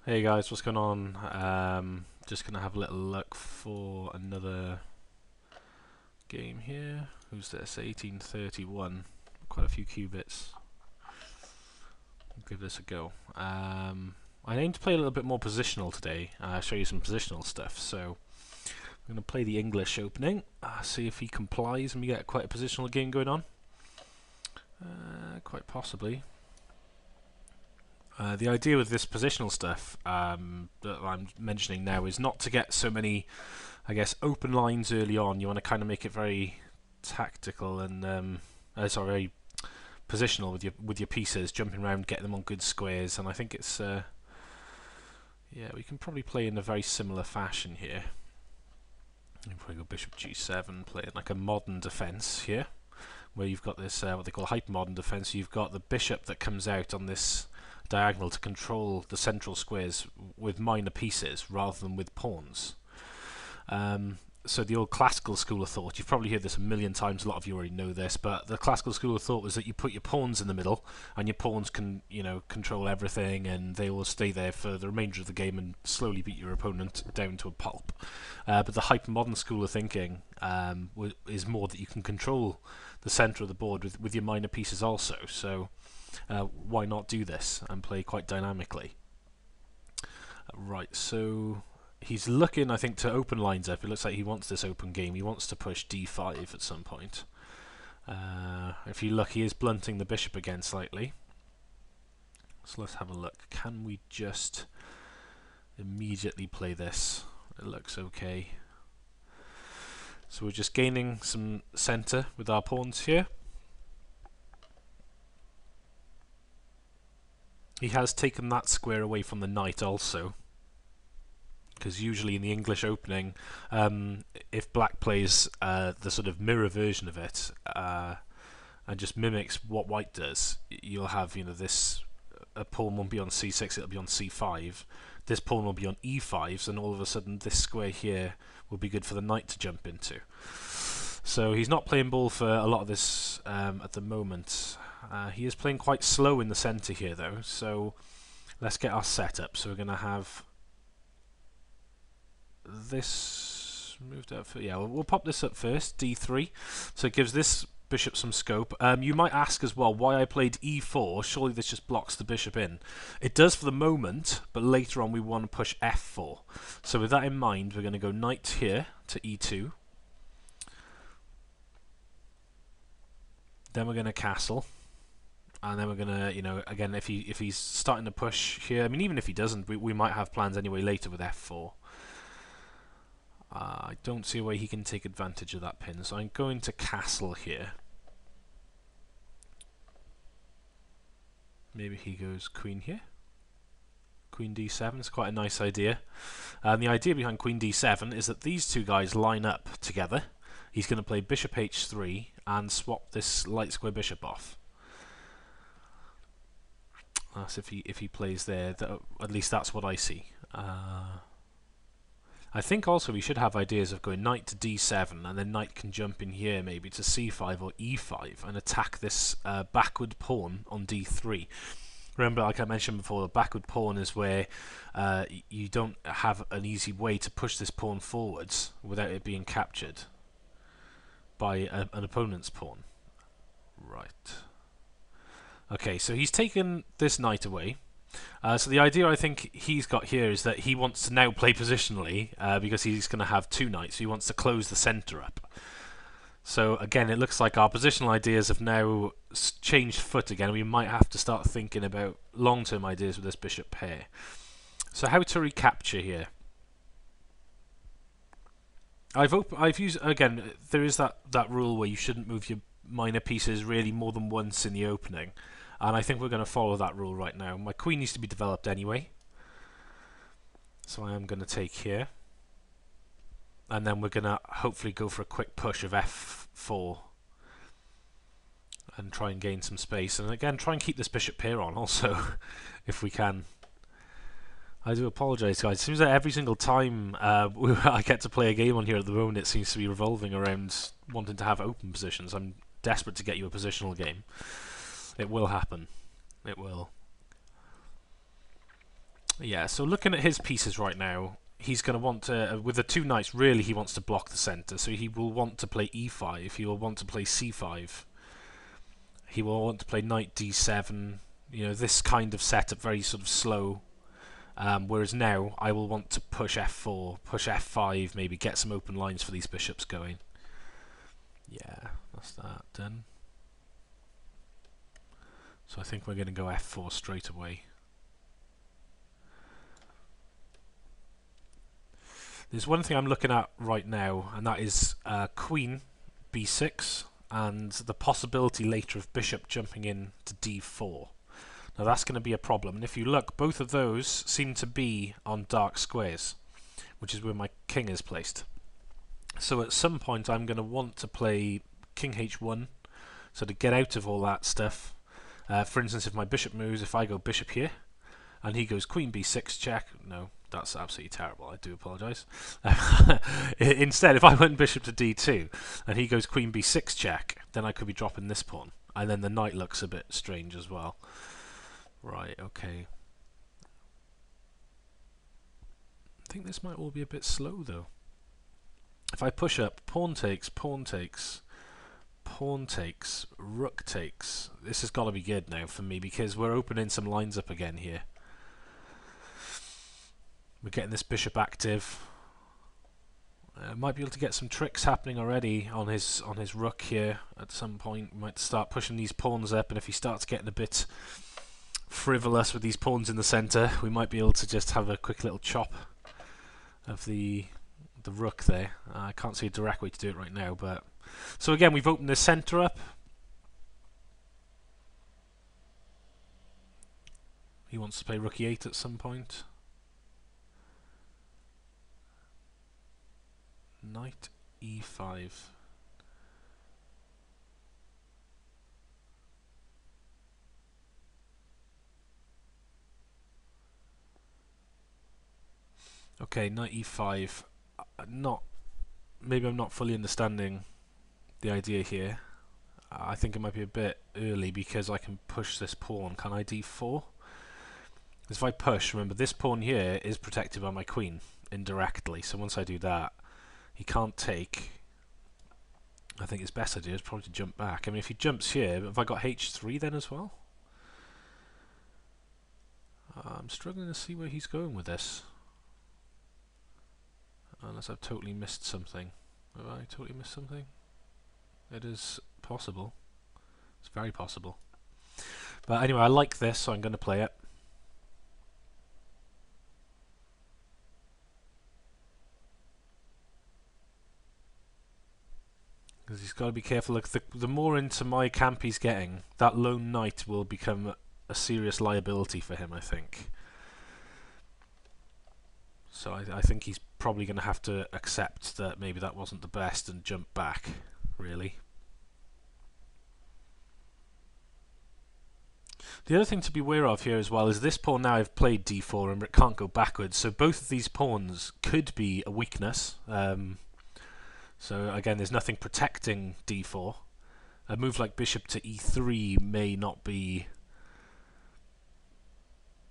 Hey guys, what's going on? Just gonna have a little look for another game here. Who's this? 1831. Quite a few qubits. I'll give this a go. I aim to play a little bit more positional today. Show you some positional stuff. So I'm gonna play the English opening. See if he complies and we get quite a positional game going on. Quite possibly. The idea with this positional stuff that I'm mentioning now is not to get so many, I guess, open lines early on. You want to kind of make it very tactical and very positional with your pieces, jumping around, getting them on good squares. And I think it's yeah, we can probably play in a very similar fashion here. You can probably go bishop g7, play it like a modern defense here, where you've got this what they call hypermodern defense. You've got the bishop that comes out on this diagonal to control the central squares with minor pieces rather than with pawns. So the old classical school of thought, you've probably heard this a million times, a lot of you already know this, but the classical school of thought was that you put your pawns in the middle and your pawns can, control everything and they will stay there for the remainder of the game and slowly beat your opponent down to a pulp. But the hypermodern school of thinking is more that you can control the center of the board with your minor pieces also. So why not do this and play quite dynamically? Right, so he's looking, I think, to open lines up. It looks like he wants this open game. He wants to push d5 at some point. If you look, he is blunting the bishop again slightly. So let's have a look. Can we just immediately play this? It looks okay. So we're just gaining some center with our pawns here. He has taken that square away from the knight also, because usually in the English opening, if black plays the sort of mirror version of it and just mimics what white does, you'll have this a pawn won't be on c6, it'll be on c5. This pawn will be on e5s, and all of a sudden this square here will be good for the knight to jump into. So he's not playing ball for a lot of this at the moment. He is playing quite slow in the centre here though, so let's get our setup. So we're going to have this moved up. Yeah, we'll pop this up first, d3. So it gives this bishop some scope. You might ask as well why I played e4. Surely this just blocks the bishop in. It does for the moment, but later on we want to push f4. So with that in mind, we're going to go knight here to e2. Then we're going to castle. And then we're gonna, again, if he's starting to push here, I mean, even if he doesn't, we might have plans anyway later with f4. I don't see a way he can take advantage of that pin, so I'm going to castle here. Maybe he goes queen here. Queen d7 is quite a nice idea. And the idea behind queen d7 is that these two guys line up together. He's going to play bishop h3 and swap this light square bishop off. That's if he plays there. At least that's what I see. I think also we should have ideas of going knight to d7, and then knight can jump in here maybe to c5 or e5 and attack this backward pawn on d3. Remember, like I mentioned before, the backward pawn is where you don't have an easy way to push this pawn forwards without it being captured by an opponent's pawn. Right. Okay, so he's taken this knight away. So the idea I think he's got here is that he wants to now play positionally because he's going to have two knights. So he wants to close the centre up. So again, it looks like our positional ideas have now changed foot again. We might have to start thinking about long-term ideas with this bishop pair. So how to recapture here? I've used, again, there is that rule where you shouldn't move your minor pieces really more than once in the opening. And I think we're going to follow that rule right now. My queen needs to be developed anyway. So I am going to take here. And then we're going to hopefully go for a quick push of f4. And try and gain some space. And again, try and keep this bishop pair on also, if we can. I do apologise, guys. It seems that every single time I get to play a game on here at the moment, it seems to be revolving around wanting to have open positions. I'm desperate to get you a positional game. It will happen. It will. Yeah, so looking at his pieces right now, he's going to want to, with the two knights, really he wants to block the centre, so he will want to play e5, he will want to play c5, he will want to play knight d7, you know, this kind of setup, very sort of slow. Whereas now, I will want to push f4, push f5, maybe get some open lines for these bishops going. Yeah, that's that done. So I think we're going to go f4 straight away. There's one thing I'm looking at right now, and that is queen b6, and the possibility later of bishop jumping in to d4. Now that's going to be a problem, and if you look, both of those seem to be on dark squares, which is where my king is placed. So at some point I'm going to want to play king h1, so to get out of all that stuff. For instance, if my bishop moves, if I go bishop here, and he goes queen b6 check, no, that's absolutely terrible, I do apologise. Instead, if I went bishop to d2, and he goes queen b6 check, then I could be dropping this pawn, and then the knight looks a bit strange as well. Right, okay. I think this might all be a bit slow though. If I push up, pawn takes, pawn takes, pawn takes, rook takes. This has got to be good now for me because we're opening some lines up again here. We're getting this bishop active. Might be able to get some tricks happening already on his rook here at some point. We might start pushing these pawns up, and if he starts getting a bit frivolous with these pawns in the centre, we might be able to just have a quick little chop of the rook there. I can't see a direct way to do it right now, but so again we've opened the centre up. He wants to play rook e8 at some point. Knight e5. Okay, knight e5. Maybe I'm not fully understanding the idea here. I think it might be a bit early because I can push this pawn. Can I d4? Because if I push, remember this pawn here is protected by my queen indirectly. So once I do that, he can't take. I think his best idea is probably to jump back. I mean, if he jumps here, have I got h3 then as well? I'm struggling to see where he's going with this. Unless I've totally missed something. Have I totally missed something? It is possible. It's very possible. But anyway, I like this, so I'm going to play it. Because he's got to be careful. Look, the more into my camp he's getting, that lone knight will become a serious liability for him, I think. So I think he's probably going to have to accept that maybe that wasn't the best and jump back, really. The other thing to be aware of here as well is this pawn now I've played d4 and it can't go backwards, so both of these pawns could be a weakness. So again, there's nothing protecting d4. A move like bishop to e3 may not be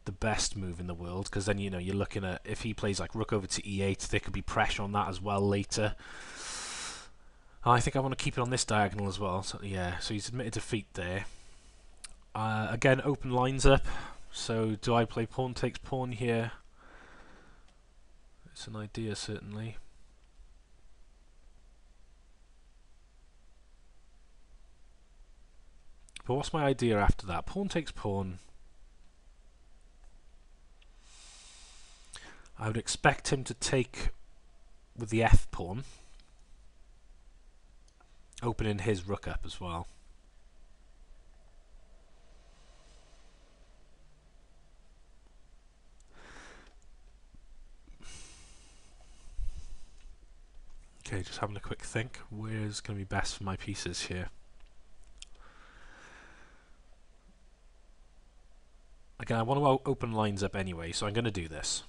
the best move in the world, because then, you know, you're looking at, if he plays like rook over to e8, there could be pressure on that as well later. I think I want to keep it on this diagonal as well. So yeah, so he's admitted defeat there. Again, open lines up. So do I play pawn takes pawn here? It's an idea, certainly. But what's my idea after that? Pawn takes pawn. I would expect him to take with the f pawn, opening his rook up as well. Okay, just having a quick think. Where's going to be best for my pieces here? Again, I want to open lines up anyway, so I'm going to do this.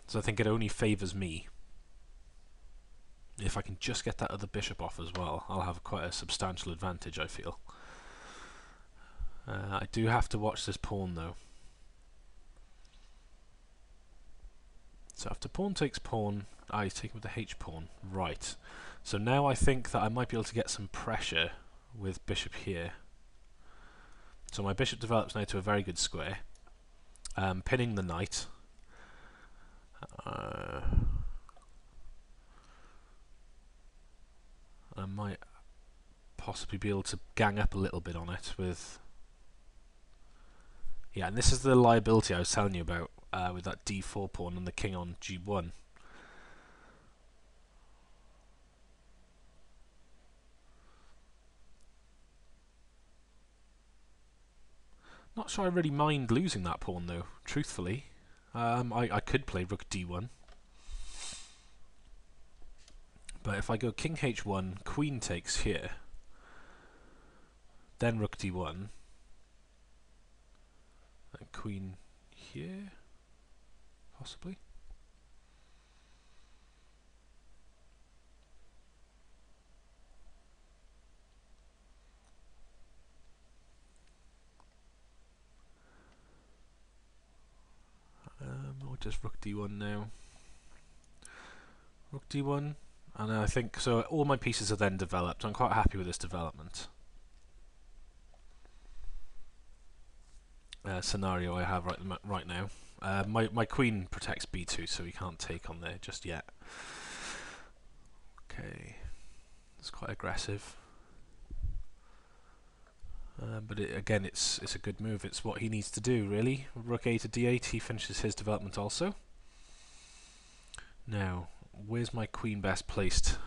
So I think it only favours me. If I can just get that other bishop off as well, I'll have quite a substantial advantage, I feel. I do have to watch this pawn though. So after pawn takes pawn, he's taken with the H pawn. Right. So now I think that I might be able to get some pressure with bishop here. So my bishop develops now to a very good square, pinning the knight. I might possibly be able to gang up a little bit on it with... Yeah, and this is the liability I was telling you about with that d4 pawn and the king on g1. Not sure I really mind losing that pawn though, truthfully. I could play rook d1. But if I go king h1, queen takes here, then rook d1, and queen here, possibly. Or just rook d1 now. Rook d1, and I think so. All my pieces are then developed. I'm quite happy with this development scenario I have right now. My queen protects b2, so he can't take on there just yet. Okay, it's quite aggressive. But again, it's a good move. It's what he needs to do, really. Rook a to d8, he finishes his development also. Now, where's my queen best placed?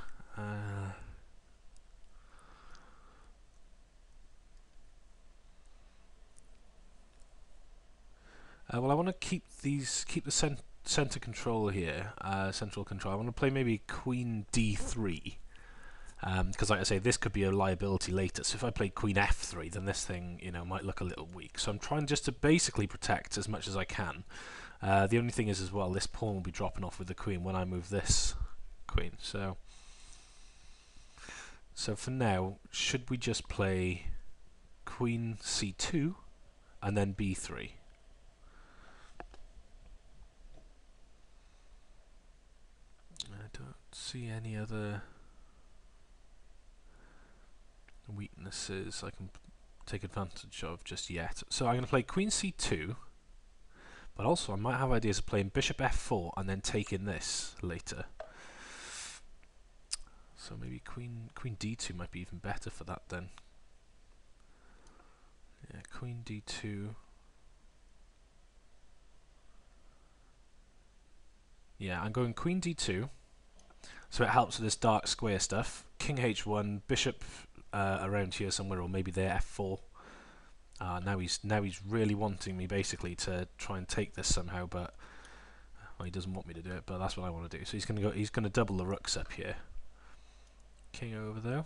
Well, I want to keep the center control here, central control. I want to play maybe queen d3. Because like I say, this could be a liability later. So if I play queen f3, then this thing, might look a little weak. So I'm trying just to basically protect as much as I can. The only thing is as well, this pawn will be dropping off with the queen when I move this queen. So for now, should we just play queen c2 and then b3? I don't see any other weaknesses I can take advantage of just yet. So I'm going to play queen c2, but also I might have ideas of playing bishop f4 and then taking this later. So maybe queen d2 might be even better for that then. Yeah, queen d2. Yeah, I'm going queen d2, so it helps with this dark square stuff. King h1, bishop around here somewhere, or maybe there f4. Now he's really wanting me basically to try and take this somehow, but well, he doesn't want me to do it. But that's what I want to do. So he's gonna double the rooks up here. King over there.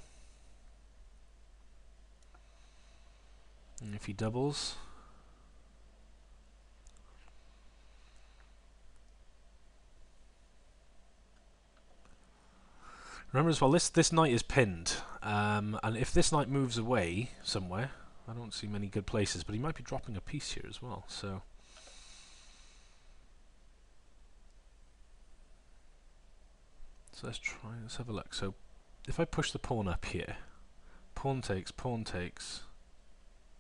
And if he doubles, remember as well, this knight is pinned, and if this knight moves away somewhere, I don't see many good places, but he might be dropping a piece here as well. So let's have a look. So if I push the pawn up here, pawn takes,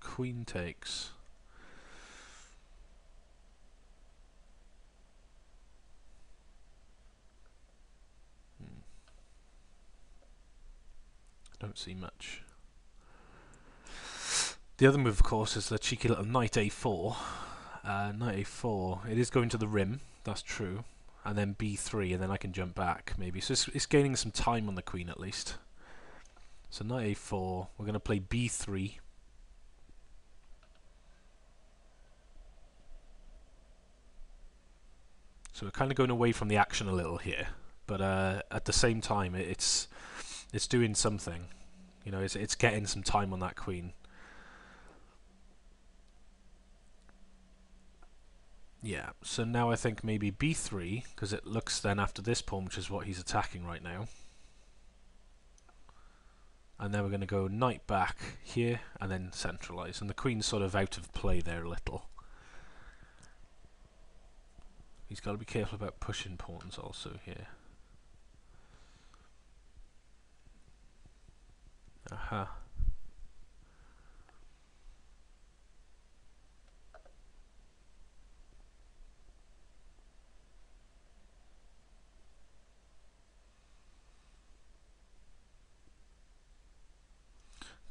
queen takes. Don't see much. The other move, of course, is the cheeky little knight a4. Knight a4. It is going to the rim, that's true. And then b3, and then I can jump back, maybe. So it's gaining some time on the queen, at least. So knight a4. We're going to play b3. So we're kind of going away from the action a little here. But at the same time, it's doing something. It's getting some time on that queen. Yeah, so now I think maybe b3, because it looks then after this pawn, which is what he's attacking right now. And then we're going to go knight back here, and then centralise. And the queen's sort of out of play there a little. He's got to be careful about pushing pawns also here. Aha.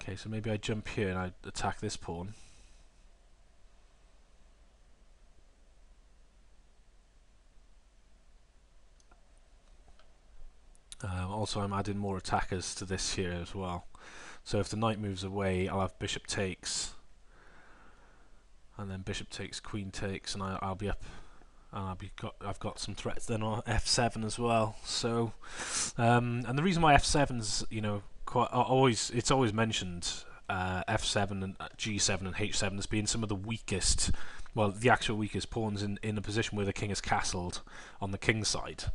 Okay, so maybe I jump here and I attack this pawn. Also, I'm adding more attackers to this here as well. So if the knight moves away, I'll have bishop takes, and then bishop takes, queen takes, and I'll be up, and I've got some threats then on f7 as well. So, and the reason why f7's it's always mentioned f7 and g7 and h7 as being some of the weakest, well, the actual weakest pawns in a position where the king is castled on the king side.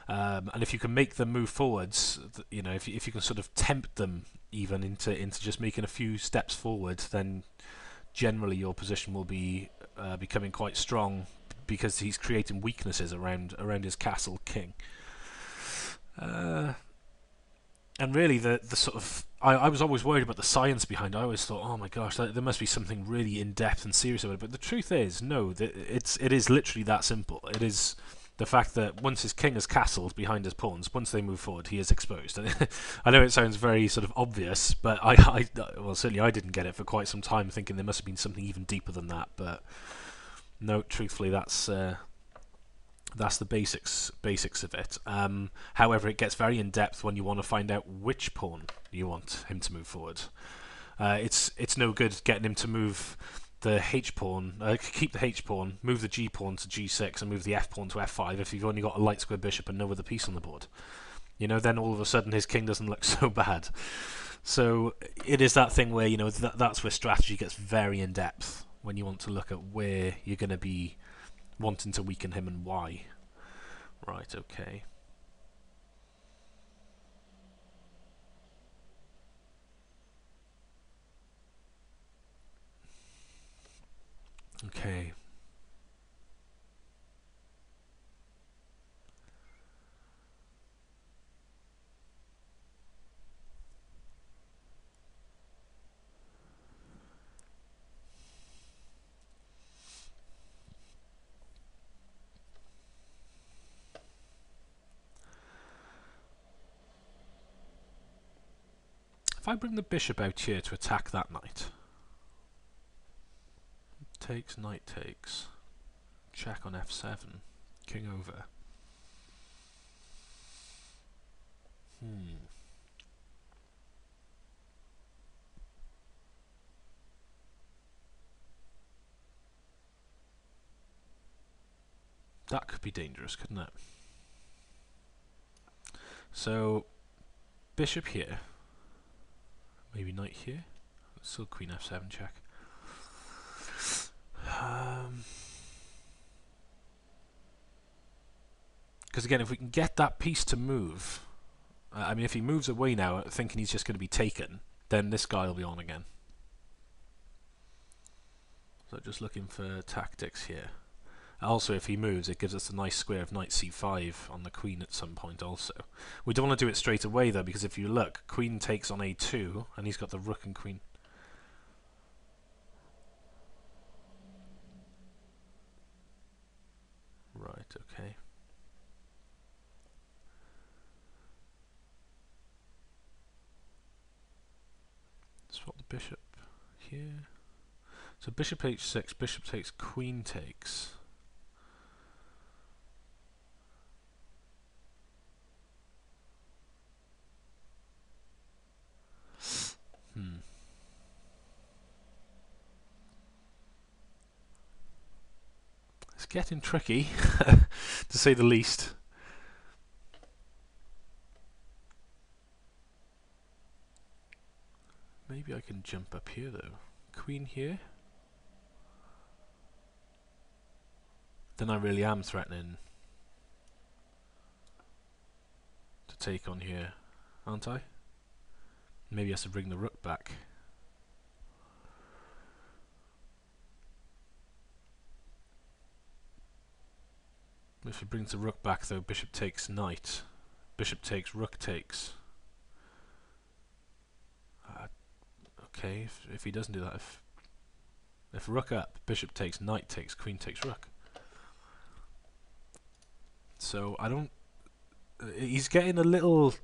And if you can make them move forwards, if you can sort of tempt them even into just making a few steps forward, then generally your position will be becoming quite strong because he's creating weaknesses around his castle king. And really, the sort of I was always worried about the science behind it. I always thought, oh my gosh, there must be something really in depth and serious about it. But the truth is, no, it is literally that simple. It is the fact that once his king is castled behind his pawns, once they move forward, he is exposed. I know it sounds very sort of obvious, but well, certainly I didn't get it for quite some time, thinking there must have been something even deeper than that. But no, truthfully, that's the basics of it. However, it gets very in depth when you want to find out which pawn you want him to move forward. It's no good getting him to move the h pawn, keep the h pawn, move the g pawn to g6, and move the f pawn to f5 if you've only got a light square bishop and no other piece on the board. Then all of a sudden his king doesn't look so bad. So it is that thing where that's where strategy gets very in depth when you want to look at where you're going to be wanting to weaken him and why. Right, okay. Okay. If I bring the bishop out here to attack that knight, takes, knight takes, check on f7, king over. That could be dangerous, couldn't it? So, bishop here, maybe knight here, still queen f7 check. Because again, if we can get that piece to move, I mean, if he moves away now, thinking he's just going to be taken, then this guy will be on again. So just looking for tactics here. Also, if he moves, it gives us a nice square of knight c5 on the queen at some point also. We don't want to do it straight away though, because if you look, queen takes on a2, and he's got the rook and queen. Right, okay. Swap the bishop here. So bishop h6, bishop takes, queen takes. It's getting tricky, to say the least. Maybe I can jump up here though. Queen here. Then I really am threatening to take on here, aren't I? Maybe I have to bring the rook back. If he brings the rook back though, bishop takes knight. Bishop takes, rook takes. Okay, if he doesn't do that, if rook up, bishop takes, knight takes, queen takes rook. So I don't... he's getting a little...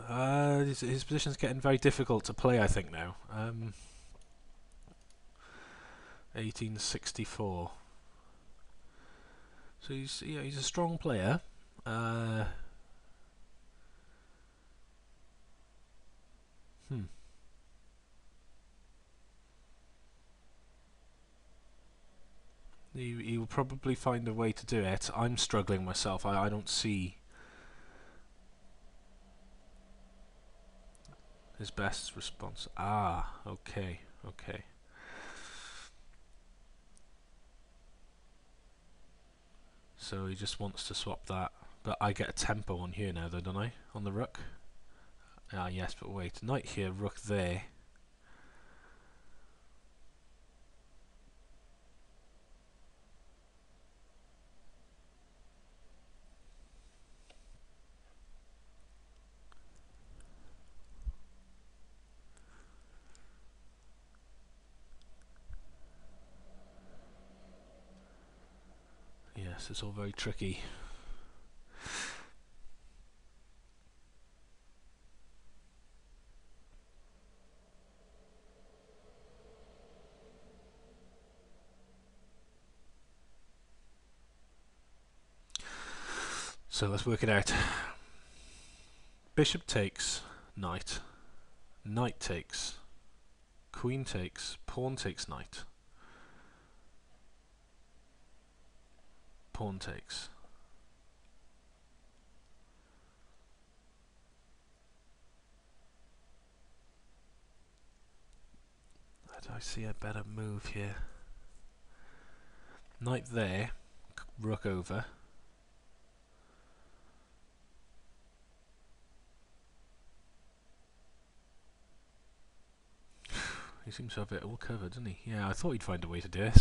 his position's getting very difficult to play, I think, now. 1864. So he's a strong player. He will probably find a way to do it. I'm struggling myself. I don't see his best response. Ah, okay, okay. So he just wants to swap that. But I get a tempo on here now though, don't I? On the rook? Ah, yes, but wait. Knight here, rook there. Yes, it's all very tricky. So let's work it out. Bishop takes knight. Knight takes. Queen takes. Pawn takes knight. Pawn takes. I see a better move here. Knight there. Rook over. He seems to have it all covered, doesn't he? Yeah, I thought he'd find a way to do it.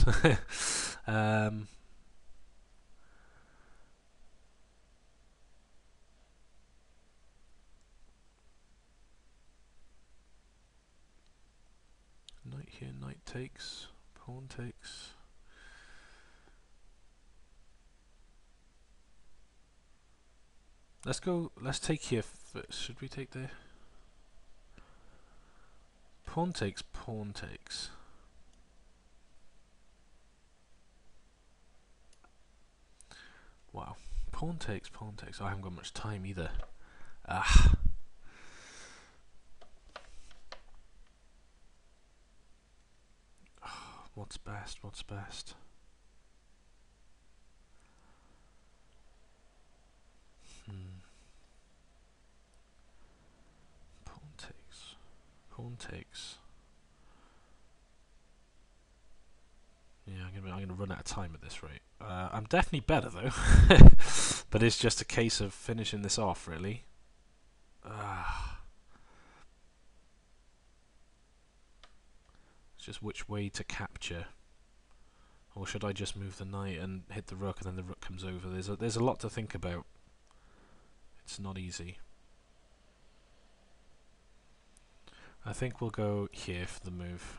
Knight here, knight takes, pawn takes. Let's take here first. Should we take there? Pawn takes, pawn takes. Wow. Pawn takes, pawn takes. I haven't got much time either. Ah. What's best? What's best? Pawn takes. Pawn takes. Yeah, I'm gonna run out of time at this rate. I'm definitely better though, but it's just a case of finishing this off, really. It's just which way to capture, or should I just move the knight and hit the rook, and then the rook comes over? There's a lot to think about. It's not easy. I think we'll go here for the move.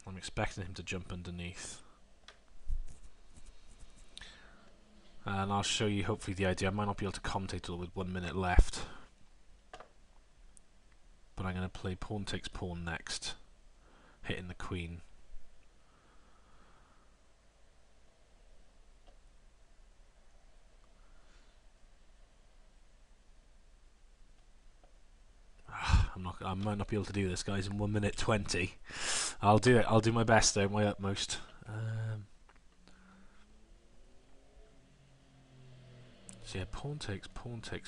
I'm expecting him to jump underneath. And I'll show you hopefully the idea. I might not be able to commentate all with 1 minute left. But I'm going to play pawn takes pawn next. Hitting the queen. I might not be able to do this, guys, in 1 minute 20. I'll do it. I'll do my best though, my utmost. So yeah, pawn takes,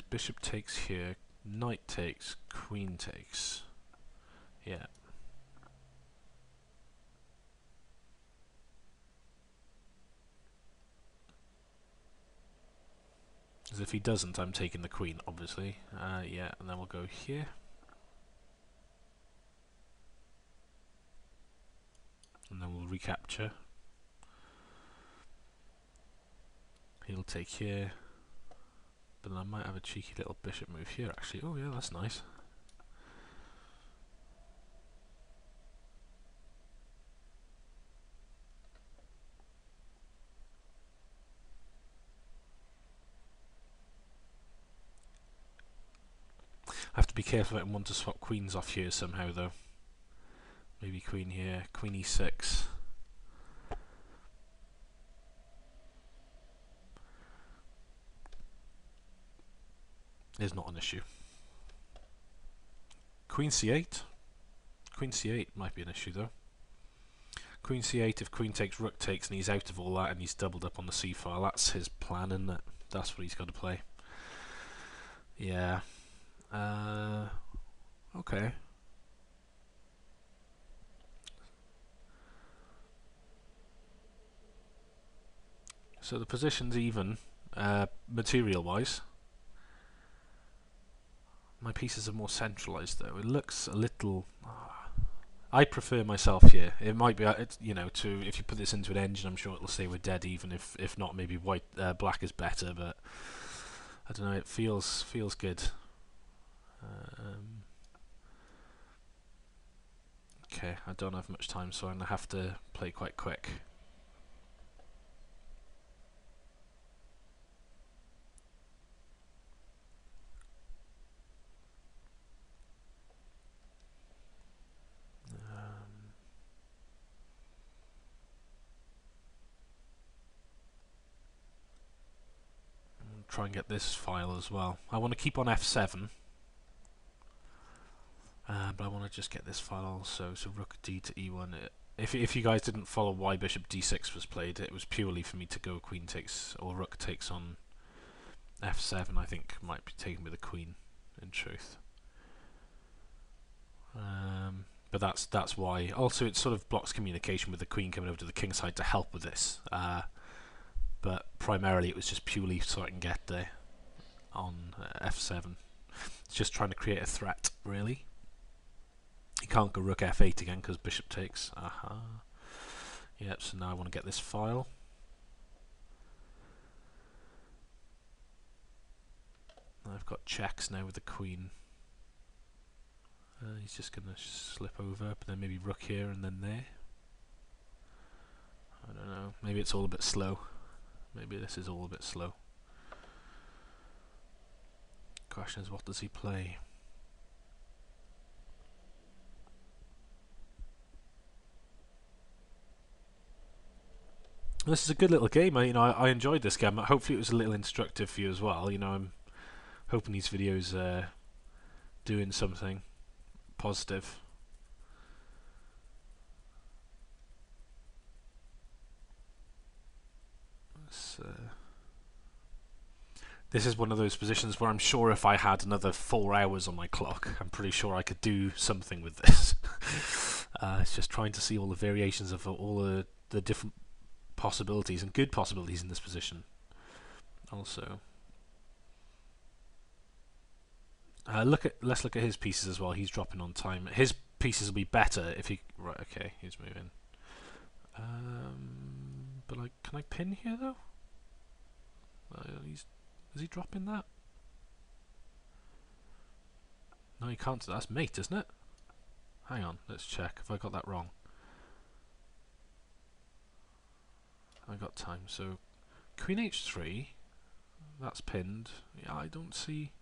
bishop takes here, knight takes, queen takes. Yeah. As if he doesn't, I'm taking the queen, obviously. Yeah, and then we'll go here. And then we'll recapture. he'll take here. But then I might have a cheeky little bishop move here, actually. Oh yeah, that's nice. I have to be careful I don't want to swap queens off here somehow, though. Maybe queen here, queen e6. Is not an issue. Queen c8. Queen c8 might be an issue, though. Queen c8, if queen takes, rook takes, and he's out of all that, and he's doubled up on the c file. That's his plan, isn't it? That's what he's got to play. Yeah. Okay. So the position's even, material-wise. My pieces are more centralised, though. It looks a little... I prefer myself here. It might be, you know, if you put this into an engine, I'm sure it'll say we're dead even. If not, maybe black is better. But I don't know. It feels good. Okay, I don't have much time, so I'm gonna have to play quite quick. Try and get this file as well. I want to keep on f7, but I want to just get this file also. So rook d to e1. If you guys didn't follow why bishop d6 was played, it was purely for me to go queen takes or rook takes on f7. I think might be taken with a queen, in truth. But that's why. Also, it sort of blocks communication with the queen coming over to the king side to help with this. But primarily it was just purely so I can get there on f7. It's just trying to create a threat, really. You can't go rook f8 again because bishop takes. Aha. Yep, so now I want to get this file. I've got checks now with the queen. He's just going to slip over, but then maybe rook here and then there. I don't know. Maybe it's all a bit slow. Maybe this is all a bit slow. Question is, what does he play? This is a good little game. I enjoyed this game. Hopefully, it was a little instructive for you as well. I'm hoping these videos are doing something positive. This is one of those positions where I'm sure if I had another 4 hours on my clock, I'm pretty sure I could do something with this. It's just trying to see all the variations of all the different possibilities and good possibilities in this position. Also, let's look at his pieces as well. He's dropping on time. His pieces will be better if he. Right, okay, he's moving. But can I pin here though? Is he dropping that? No, he can't. That's mate, isn't it? Hang on, let's check. Have I got that wrong? I got time. So, queen h3. That's pinned. Yeah, I don't see.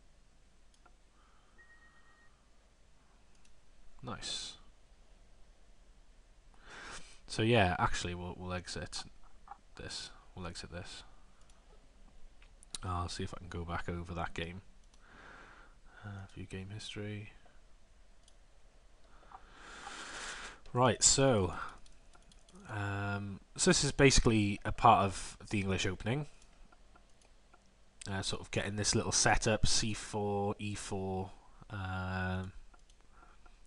Nice. So yeah, actually, we'll exit this. We'll exit this. I'll see if I can go back over that game. View game history. Right, so this is basically a part of the English Opening. Sort of getting this little setup, c4, e4.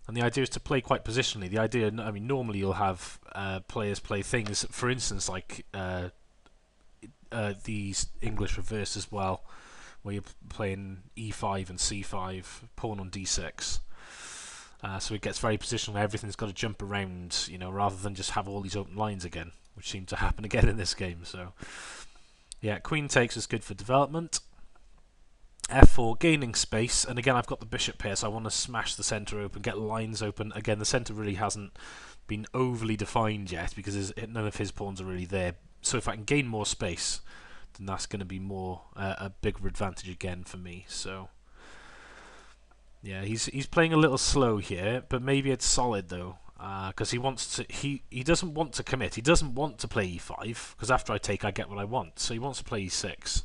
And the idea is to play quite positionally. The idea, I mean, normally you'll have players play things, for instance, like the English reverse as well, where you're playing e5 and c5, pawn on d6. So it gets very positional. Everything's got to jump around, rather than just have all these open lines again, which seem to happen again in this game. So Yeah, queen takes is good for development. F4, gaining space, and again I've got the bishop here, so I want to smash the centre open, get lines open. Again, the centre really hasn't been overly defined yet because none of his pawns are really there. So if I can gain more space, then that's going to be more a bigger advantage again for me. So yeah, he's playing a little slow here, but maybe it's solid though, because he doesn't want to commit. He doesn't want to play e5 because after I take, I get what I want. So he wants to play e6.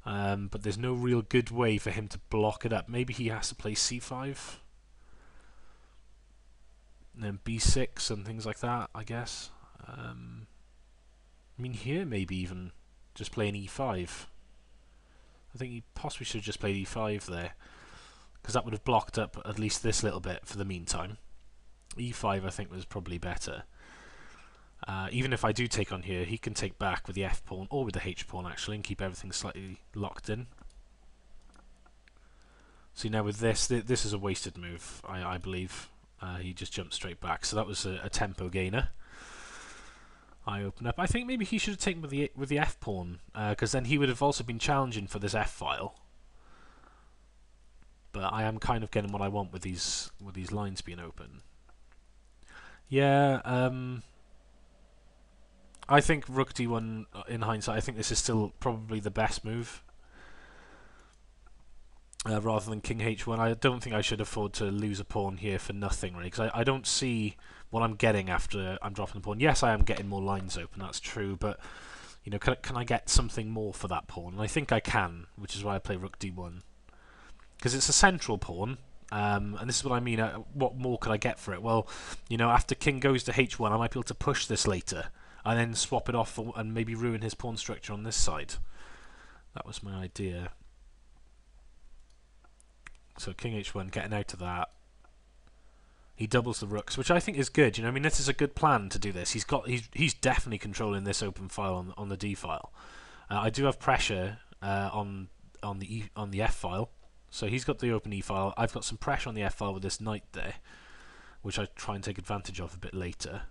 But there's no real good way for him to block it up. Maybe he has to play c5 and then b6 and things like that, I guess. I mean, here maybe even just playing e5. I think he possibly should have just played e5 there, because that would have blocked up at least this little bit for the meantime. e5 I think was probably better. Even if I do take on here, he can take back with the f pawn or with the h pawn actually and keep everything slightly locked in. See, now with this is a wasted move, I believe. He just jumped straight back, so that was a tempo gainer. I open up. I think maybe he should have taken with the f pawn, because then he would have also been challenging for this f file. But I am kind of getting what I want with these lines being open. Yeah. I think rook d1, in hindsight, I think this is still probably the best move. Rather than king h1. I don't think I should afford to lose a pawn here for nothing, really, because I don't see what I'm getting after I'm dropping the pawn. Yes, I am getting more lines open, that's true, but you know, can I get something more for that pawn? And I think I can, which is why I play rook d1. Because it's a central pawn, and this is what I mean, what more could I get for it? Well, you know, after king goes to h1, I might be able to push this later, and then swap it off and maybe ruin his pawn structure on this side. That was my idea. So king h1, getting out of that. He doubles the rooks, which I think is good. You know, I mean, this is a good plan to do this. He's definitely controlling this open file on the d file. I do have pressure on the f file, so he's got the open e file. I've got some pressure on the f file with this knight there, which I try and take advantage of a bit later.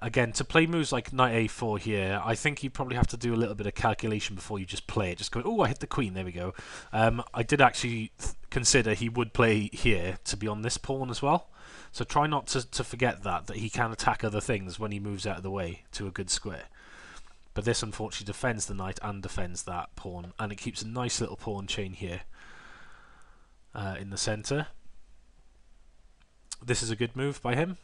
Again, to play moves like knight a4 here, I think you probably have to do a little bit of calculation before you just play it. Just go, oh, I hit the queen, there we go. I did actually consider he would play here to be on this pawn as well. So try not to forget that he can attack other things when he moves out of the way to a good square. But this unfortunately defends the knight and defends that pawn, and it keeps a nice little pawn chain here in the centre. This is a good move by him.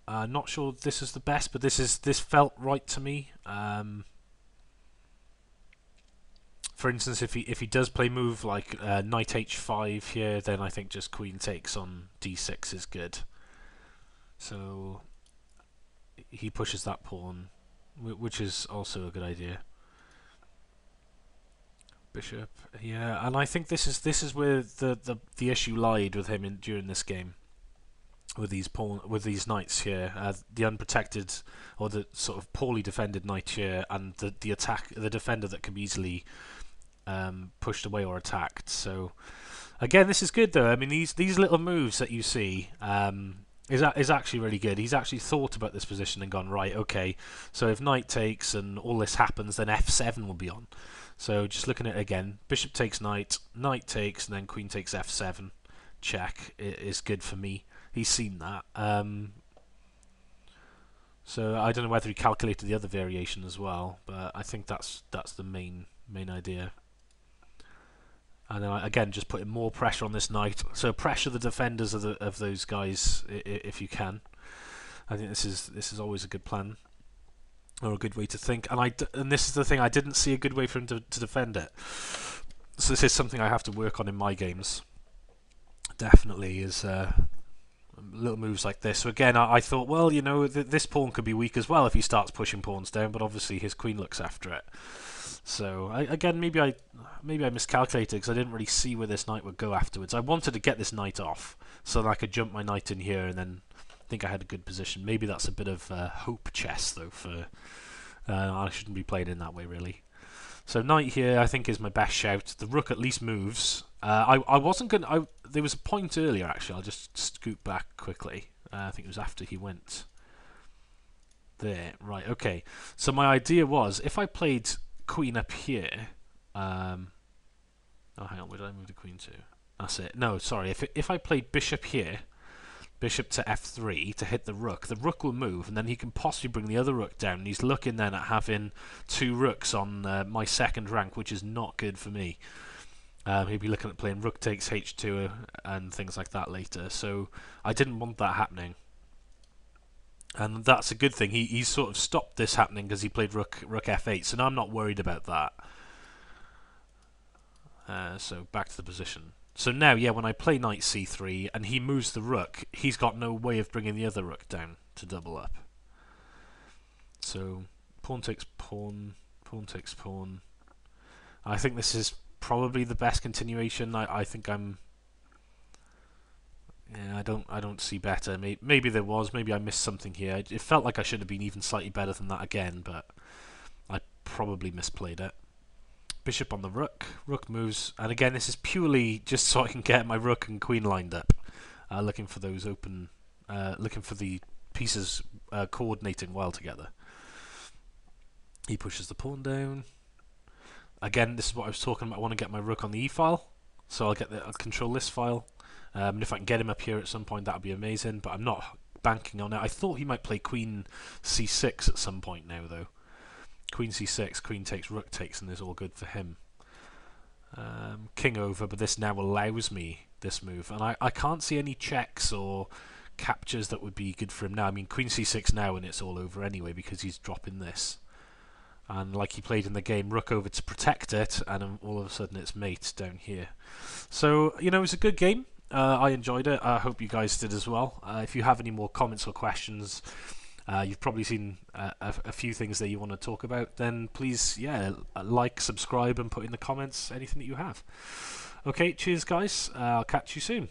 Not sure this is the best, but this felt right to me. For instance, if he does play move like knight h5 here, then I think just queen takes on d6 is good. So he pushes that pawn, which is also a good idea. Bishop, yeah, and I think this is where the issue lied with him during this game. With these knights here, the unprotected or the sort of poorly defended knight here, and the defender that can be easily pushed away or attacked. So again, this is good though. I mean, these little moves that you see is actually really good. He's actually thought about this position and gone, right, okay, so if knight takes and all this happens, then f7 will be on. So just looking at it again, bishop takes knight, knight takes, and then queen takes f7. Check is good for me. He's seen that. So I don't know whether he calculated the other variation as well, but I think that's the main idea. And then again, just putting more pressure on this knight. So pressure the defenders of those guys if you can. I think this is always a good plan, or a good way to think. And this is the thing, I didn't see a good way for him to defend it. So this is something I have to work on in my games. Definitely is. Little moves like this. So again, I thought, well, you know, this pawn could be weak as well if he starts pushing pawns down, but obviously his queen looks after it. So again, maybe I miscalculated because I didn't really see where this knight would go afterwards. I wanted to get this knight off so that I could jump my knight in here and then think I had a good position. Maybe that's a bit of hope chess though. For I shouldn't be played in that way really. So knight here, I think, is my best shout. The rook at least moves. I wasn't going to... There was a point earlier, actually. I'll just scoot back quickly. I think it was after he went. there. Right, okay. So my idea was, if I played queen up here... oh, hang on, where did I move the queen to? That's it. No, sorry. If I played bishop here, bishop to f3 to hit the rook will move, and then he can possibly bring the other rook down. And he's looking then at having 2 rooks on my second rank, which is not good for me. He'd be looking at playing rook takes h2 and things like that later. So I didn't want that happening. And that's a good thing. He sort of stopped this happening because he played rook f8. So now I'm not worried about that. So back to the position. So now, yeah, when I play knight c3 and he moves the rook, he's got no way of bringing the other rook down to double up. So pawn takes pawn, pawn takes pawn. I think this is probably the best continuation. I think I'm... Yeah, I don't see better. Maybe there was. Maybe I missed something here. It felt like I should have been even slightly better than that again, but I probably misplayed it. Bishop on the rook. Rook moves, and again, this is purely just so I can get my rook and queen lined up. Looking for those open, looking for the pieces coordinating well together. He pushes the pawn down. Again, this is what I was talking about. I want to get my rook on the e-file, so I'll control this file. And if I can get him up here at some point, that would be amazing. But I'm not banking on it. I thought he might play queen c6 at some point now, though. Queen c6, queen takes, rook takes, and it's all good for him. King over, but this now allows me this move. And I can't see any checks or captures that would be good for him now. I mean, queen c6 now, and it's all over anyway, because he's dropping this. And like he played in the game, rook over to protect it, and all of a sudden it's mate down here. So, you know, it was a good game. I enjoyed it. I hope you guys did as well. If you have any more comments or questions... you've probably seen a few things that you want to talk about, then please, yeah, like, subscribe, and put in the comments anything that you have. Okay, cheers guys, I'll catch you soon.